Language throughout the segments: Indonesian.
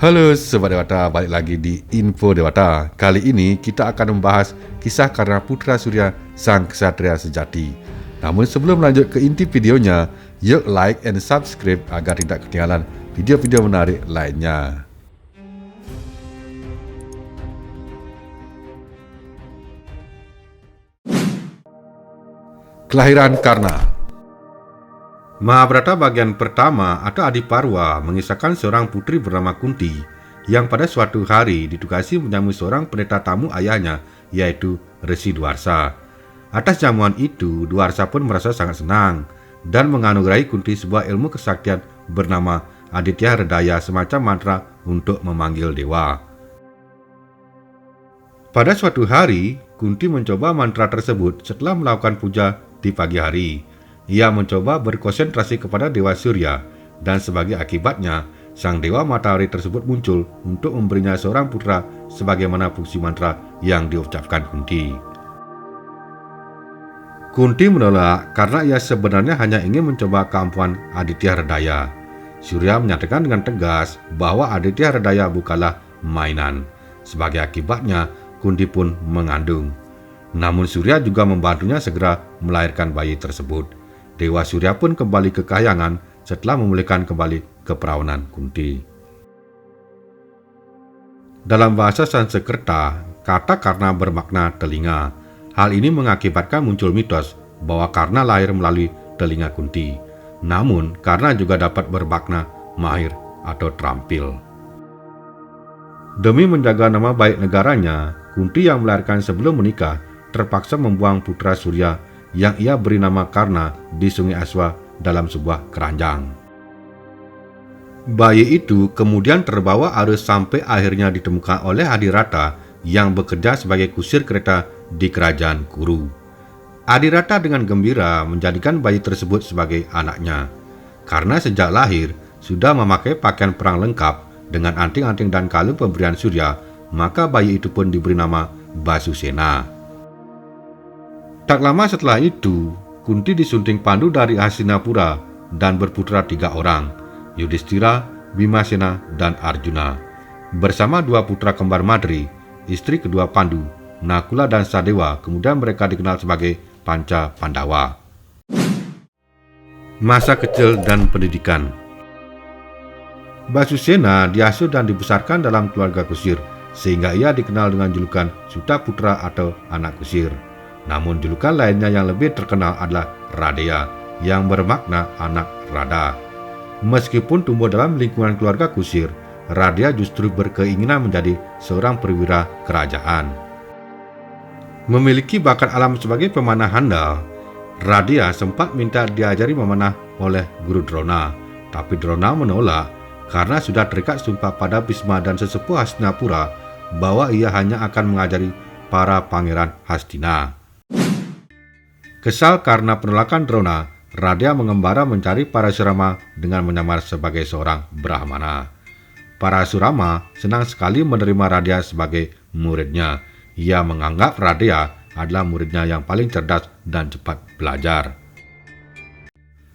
Halo Sobat Dewata, balik lagi di Info Dewata. Kali ini kita akan membahas kisah Karna Putra Surya Sang Ksatria Sejati. Namun sebelum lanjut ke inti videonya, yuk like and subscribe agar tidak ketinggalan video-video menarik lainnya. Kelahiran Karna. Mahabharata bagian pertama atau Adiparwa mengisahkan seorang putri bernama Kunti yang pada suatu hari ditugasi menyambut seorang pendeta tamu ayahnya, yaitu Resi Dwarsa. Atas jamuan itu, Dwarsa pun merasa sangat senang dan menganugerahi Kunti sebuah ilmu kesaktian bernama Aditya Hridaya, semacam mantra untuk memanggil dewa. Pada suatu hari, Kunti mencoba mantra tersebut setelah melakukan puja di pagi hari. Ia mencoba berkonsentrasi kepada Dewa Surya, dan sebagai akibatnya, sang Dewa Matahari tersebut muncul untuk memberinya seorang putra sebagaimana fungsi mantra yang diucapkan Kunti. Kunti menolak karena ia sebenarnya hanya ingin mencoba keampuhan Aditya Hridaya. Surya menyatakan dengan tegas bahwa Aditya Hridaya bukanlah mainan. Sebagai akibatnya, Kunti pun mengandung. Namun Surya juga membantunya segera melahirkan bayi tersebut. Dewa Surya pun kembali ke kahyangan setelah memulihkan kembali keperawanan Kunti. Dalam bahasa Sanskerta, kata Karna bermakna telinga. Hal ini mengakibatkan muncul mitos bahwa Karna lahir melalui telinga Kunti. Namun, Karna juga dapat bermakna mahir atau terampil. Demi menjaga nama baik negaranya, Kunti yang melahirkan sebelum menikah terpaksa membuang putra Surya yang ia beri nama Karna di Sungai Aswa dalam sebuah keranjang. Bayi itu kemudian terbawa arus sampai akhirnya ditemukan oleh Adirata yang bekerja sebagai kusir kereta di kerajaan Kuru. Adirata dengan gembira menjadikan bayi tersebut sebagai anaknya. Karena sejak lahir sudah memakai pakaian perang lengkap dengan anting-anting dan kalung pemberian Surya, maka bayi itu pun diberi nama Basusena. Tak lama setelah itu, Kunti disunting pandu dari Hastinapura dan berputra 3 orang, Yudhistira, Bimasena, dan Arjuna. Bersama 2 putra kembar Madri, istri kedua Pandu, Nakula dan Sadewa, kemudian mereka dikenal sebagai Panca Pandawa. Masa kecil dan pendidikan. Basusena diasuh dan dibesarkan dalam keluarga kusir, sehingga ia dikenal dengan julukan Sutaputra atau anak kusir. Namun julukan lainnya yang lebih terkenal adalah Radeya, yang bermakna anak Rada. Meskipun tumbuh dalam lingkungan keluarga kusir, Radeya justru berkeinginan menjadi seorang perwira kerajaan. Memiliki bakat alam sebagai pemanah handal, Radeya sempat minta diajari memanah oleh guru Drona, tapi Drona menolak karena sudah terikat sumpah pada Bhisma dan sesepuh Hastinapura bahwa ia hanya akan mengajari para pangeran Hastina. Kesal karena penolakan Drona, Radeya mengembara mencari Parasurama dengan menyamar sebagai seorang Brahmana. Parasurama senang sekali menerima Radeya sebagai muridnya. Ia menganggap Radeya adalah muridnya yang paling cerdas dan cepat belajar.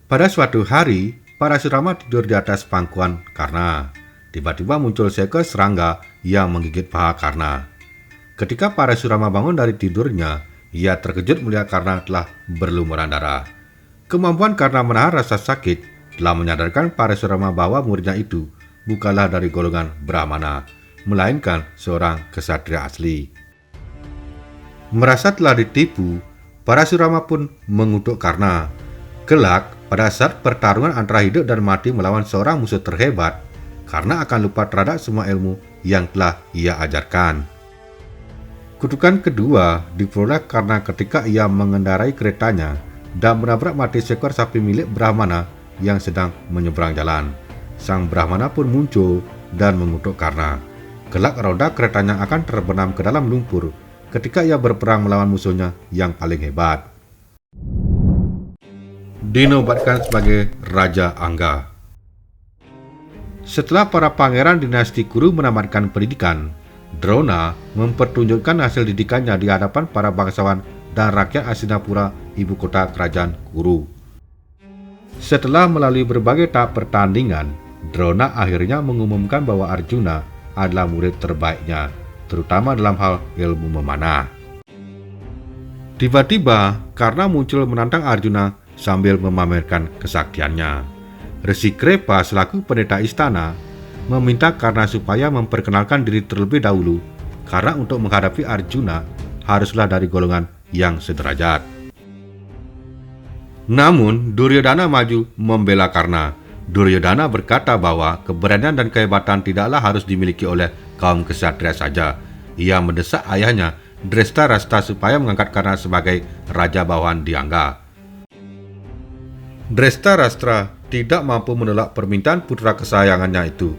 Pada suatu hari, Parasurama tidur di atas pangkuan Karna. Tiba-tiba muncul seekor serangga yang menggigit paha Karna. Ketika Parasurama bangun dari tidurnya, ia terkejut melihat Karna telah berlumuran darah. Kemampuan Karna menahan rasa sakit telah menyadarkan Parasurama bahwa muridnya itu bukanlah dari golongan Brahmana, melainkan seorang ksatria asli. Merasa telah ditipu, Parasurama pun mengutuk Karna. Kelak, pada saat pertarungan antara hidup dan mati melawan seorang musuh terhebat, Karna akan lupa terhadap semua ilmu yang telah ia ajarkan. Kutukan kedua diperoleh karena ketika ia mengendarai keretanya dan menabrak mati seekor sapi milik Brahmana yang sedang menyeberang jalan. Sang Brahmana pun muncul dan mengutuk Karna. Kelak roda keretanya akan terbenam ke dalam lumpur ketika ia berperang melawan musuhnya yang paling hebat. Dinobatkan sebagai Raja Angga. Setelah para pangeran dinasti Kuru menamatkan pendidikan, Drona mempertunjukkan hasil didikannya di hadapan para bangsawan dan rakyat Hastinapura, ibu kota kerajaan Kuru. Setelah melalui berbagai tahap pertandingan, Drona akhirnya mengumumkan bahwa Arjuna adalah murid terbaiknya, terutama dalam hal ilmu memanah. Tiba-tiba, Karna muncul menantang Arjuna sambil memamerkan kesaktiannya. Resi Krepa selaku pendeta istana meminta Karna supaya memperkenalkan diri terlebih dahulu, karena untuk menghadapi Arjuna haruslah dari golongan yang sederajat. Namun Duryodhana maju membela Karna. Duryodhana berkata bahwa keberanian dan kehebatan tidaklah harus dimiliki oleh kaum ksatria saja. Ia mendesak ayahnya Drestarashtra supaya mengangkat Karna sebagai raja bawahan Diangga. Drestarashtra tidak mampu menolak permintaan putra kesayangannya itu.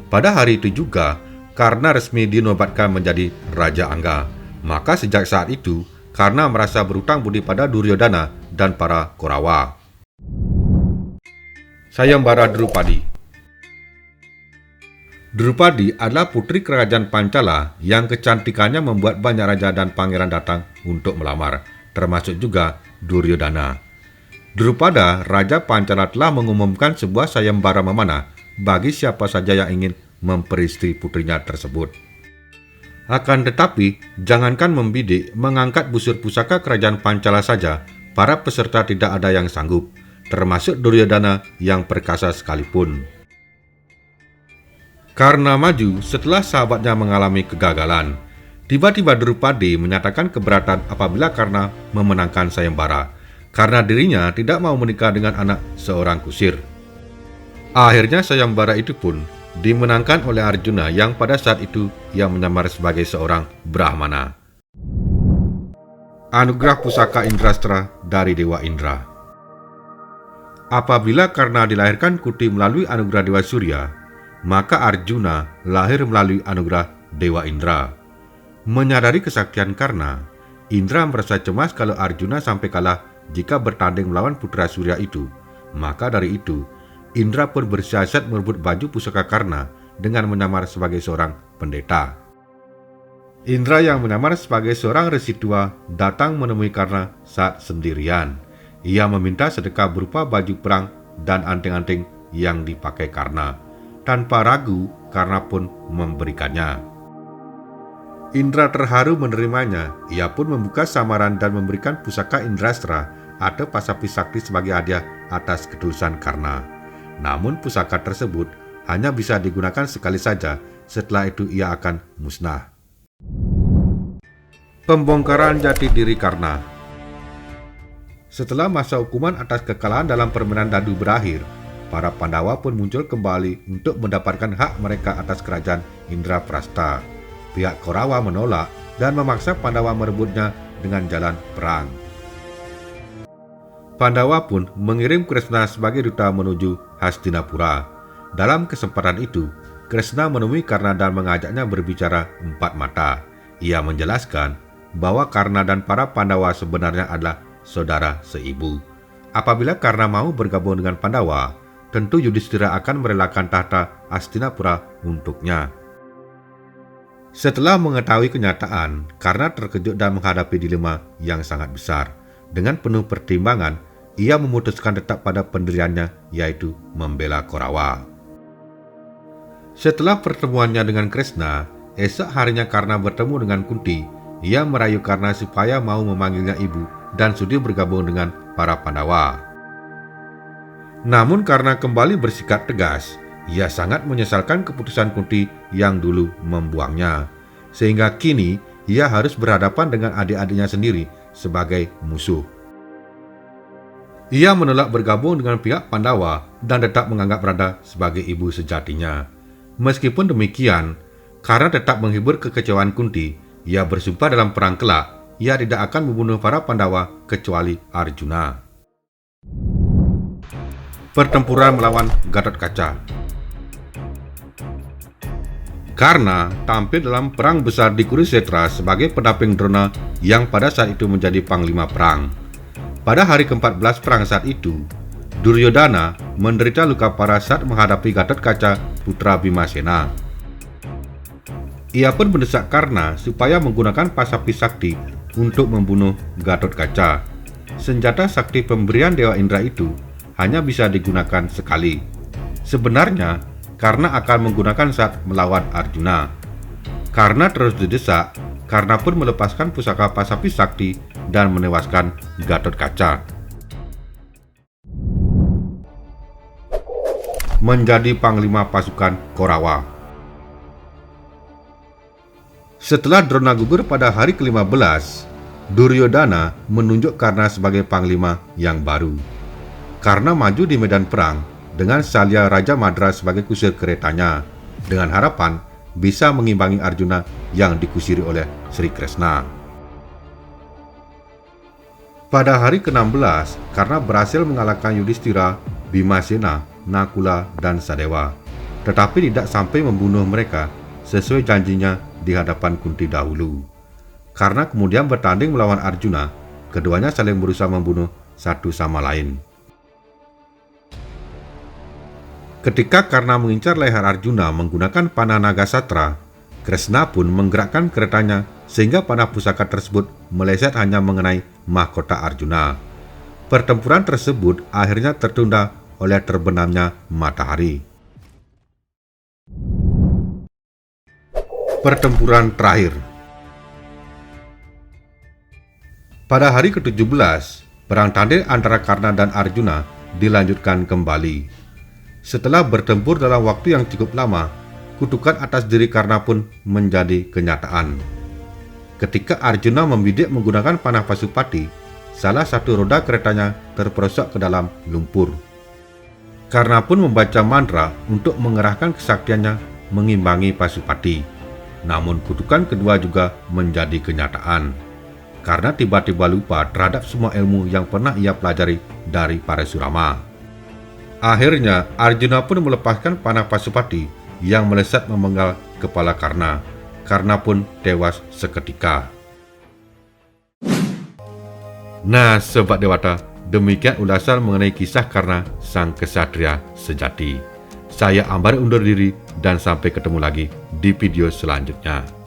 Pada hari itu juga, Karna resmi dinobatkan menjadi Raja Angga. Maka sejak saat itu, Karna merasa berutang budi pada Duryodhana dan para Korawa. Sayembara Drupadi. Drupadi adalah putri kerajaan Pancala yang kecantikannya membuat banyak raja dan pangeran datang untuk melamar, termasuk juga Duryodhana. Drupada, Raja Pancala telah mengumumkan sebuah sayembara memanah bagi siapa saja yang ingin memperistri putrinya tersebut. Akan tetapi, jangankan membidik mengangkat busur pusaka kerajaan Pancala saja, para peserta tidak ada yang sanggup, termasuk Duryodhana yang perkasa sekalipun. Karna maju setelah sahabatnya mengalami kegagalan. Tiba-tiba Drupadi menyatakan keberatan apabila Karna memenangkan sayembara, karena dirinya tidak mau menikah dengan anak seorang kusir. Akhirnya sayembara itu pun dimenangkan oleh Arjuna yang pada saat itu ia menyamar sebagai seorang Brahmana. Anugerah pusaka Indrastra dari Dewa Indra. Apabila Karna dilahirkan Kuti melalui anugerah Dewa Surya, maka Arjuna lahir melalui anugerah Dewa Indra. Menyadari kesaktian Karna, Indra merasa cemas kalau Arjuna sampai kalah jika bertanding melawan putra Surya itu. Maka dari itu, Indra pun bersiasat merebut baju pusaka Karna dengan menyamar sebagai seorang pendeta. Indra yang menyamar sebagai seorang resi tua datang menemui Karna saat sendirian. Ia meminta sedekah berupa baju perang dan anting-anting yang dipakai Karna. Tanpa ragu, Karna pun memberikannya. Indra terharu menerimanya. Ia pun membuka samaran dan memberikan pusaka Indrastra atau pasapi sakti sebagai hadiah atas ketulusan Karna. Namun pusaka tersebut hanya bisa digunakan sekali saja, setelah itu ia akan musnah. Pembongkaran jati diri Karna. Setelah masa hukuman atas kekalahan dalam permainan dadu berakhir, para Pandawa pun muncul kembali untuk mendapatkan hak mereka atas kerajaan Indraprastha. Pihak Korawa menolak dan memaksa Pandawa merebutnya dengan jalan perang. Pandawa pun mengirim Kresna sebagai duta menuju Hastinapura. Dalam kesempatan itu, Kresna menemui Karna dan mengajaknya berbicara empat mata. Ia menjelaskan bahwa Karna dan para Pandawa sebenarnya adalah saudara seibu. Apabila Karna mau bergabung dengan Pandawa, tentu Yudhishthira akan merelakan tahta Hastinapura untuknya. Setelah mengetahui kenyataan, Karna terkejut dan menghadapi dilema yang sangat besar. Dengan penuh pertimbangan, ia memutuskan tetap pada pendiriannya, yaitu membela Korawa. Setelah pertemuannya dengan Kresna, esok harinya Karna bertemu dengan Kunti. Ia merayu Karna supaya mau memanggilnya ibu dan sudi bergabung dengan para Pandawa. Namun Karna kembali bersikap tegas. Ia sangat menyesalkan keputusan Kunti yang dulu membuangnya, sehingga kini ia harus berhadapan dengan adik-adiknya sendiri sebagai musuh. Ia menolak bergabung dengan pihak Pandawa dan tetap menganggap Radha sebagai ibu sejatinya. Meskipun demikian, karena tetap menghibur kekecewaan Kunti, ia bersumpah dalam perang kelak, ia tidak akan membunuh para Pandawa kecuali Arjuna. Pertempuran melawan Gatotkaca. Karna tampil dalam perang besar di Kurukshetra sebagai pendamping Drona yang pada saat itu menjadi panglima perang. Pada hari ke-14 perang saat itu, Duryodhana menderita luka parah saat menghadapi Gatotkaca putra Bimasena. Ia pun mendesak Karna supaya menggunakan pasapi sakti untuk membunuh Gatotkaca. Senjata sakti pemberian Dewa Indra itu hanya bisa digunakan sekali. Sebenarnya, karena akan menggunakan saat melawan Arjuna. Karena terus didesak, Karna pun melepaskan pusaka Pasapi Sakti dan menewaskan Gatotkaca. Menjadi panglima pasukan Korawa. Setelah Drona gugur pada hari ke-15, Duryodhana menunjuk Karna sebagai panglima yang baru. Karna maju di medan perang dengan Salya Raja Madra sebagai kusir keretanya, dengan harapan bisa mengimbangi Arjuna yang dikusiri oleh Sri Kresna. Pada hari ke-16, Karna berhasil mengalahkan Yudhistira, Bimasena, Nakula, dan Sadewa, tetapi tidak sampai membunuh mereka sesuai janjinya di hadapan Kunti dahulu. Karna kemudian bertanding melawan Arjuna, keduanya saling berusaha membunuh satu sama lain. Ketika Karna mengincar leher Arjuna menggunakan panah naga satra, Kresna pun menggerakkan keretanya sehingga panah pusaka tersebut meleset hanya mengenai mahkota Arjuna. Pertempuran tersebut akhirnya tertunda oleh terbenamnya matahari. Pertempuran terakhir. Pada hari ke-17, perang tanding antara Karna dan Arjuna dilanjutkan kembali. Setelah bertempur dalam waktu yang cukup lama, kutukan atas diri Karna pun menjadi kenyataan. Ketika Arjuna membidik menggunakan panah Pasupati, salah satu roda keretanya terperosok ke dalam lumpur. Karna pun membaca mantra untuk mengerahkan kesaktiannya mengimbangi Pasupati. Namun kutukan kedua juga menjadi kenyataan. Karna tiba-tiba lupa terhadap semua ilmu yang pernah ia pelajari dari Parasurama. Akhirnya Arjuna pun melepaskan panah Pasupati yang melesat memenggal kepala Karna. Karna pun tewas seketika. Nah, Sobat Dewata, demikian ulasan mengenai kisah Karna, sang kesatria sejati. Saya Ambari undur diri dan sampai ketemu lagi di video selanjutnya.